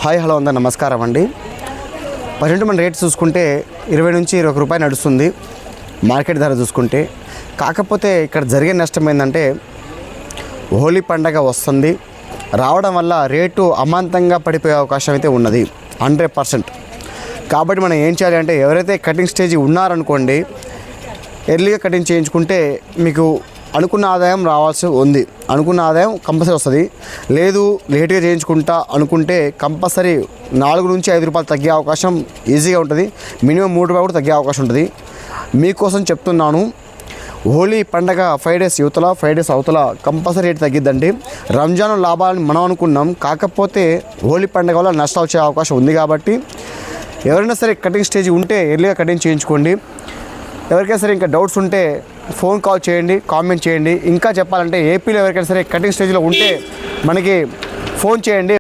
Hi hello అందరూ నమస్కారం అండి. ప్రజెంట్ మన రేట్ చూసుకుంటే 20 నుంచి 21 రూపాయలు నడుస్తుంది మార్కెట్ ధర చూసుకుంటే. కాకపోతే ఇక్కడ జరిగే నష్టం ఏంటంటే హోలీ పండగ వస్తుంది, రావడం వల్ల రేటు అమాంతంగా పడిపోయే అవకాశం అయితే ఉన్నది 100%. కాబట్టి మనం ఏం చేయాలి అంటే ఎవరైతే కటింగ్ స్టేజ్ ఉన్నారనుకోండి, ఎర్లీగా కటింగ్ చేయించుకుంటే మీకు అనుకున్న ఆదాయం రావాల్సి ఉంది. అనుకున్న ఆదాయం కంపల్సరీ వస్తుంది. లేదు లేట్గా చేయించుకుంటా అనుకుంటే కంపల్సరీ 4 నుంచి 5 రూపాయలు తగ్గే అవకాశం ఈజీగా ఉంటుంది. మినిమం 3 రూపాయలు కూడా తగ్గే అవకాశం ఉంటుంది. మీకోసం చెప్తున్నాను, హోలీ పండగ 5 డేస్ యువతల 5 డేస్ అవతల కంపల్సరీ రేటు తగ్గిద్దండి. రంజాన్ లాభాలని మనం అనుకున్నాం, కాకపోతే హోలీ పండగ వల్ల నష్టాలు వచ్చే అవకాశం ఉంది. కాబట్టి ఎవరైనా సరే కటింగ్ స్టేజ్ ఉంటే ఎర్లీగా కటింగ్ చేయించుకోండి. ఎవరికైనా సరే ఇంకా డౌట్స్ ఉంటే ఫోన్ కాల్ చేయండి, కామెంట్ చేయండి. ఇంకా చెప్పాలంటే ఏపీలో ఎవరికైనా సరే కటింగ్ స్టేజ్లో ఉంటే మనకి ఫోన్ చేయండి.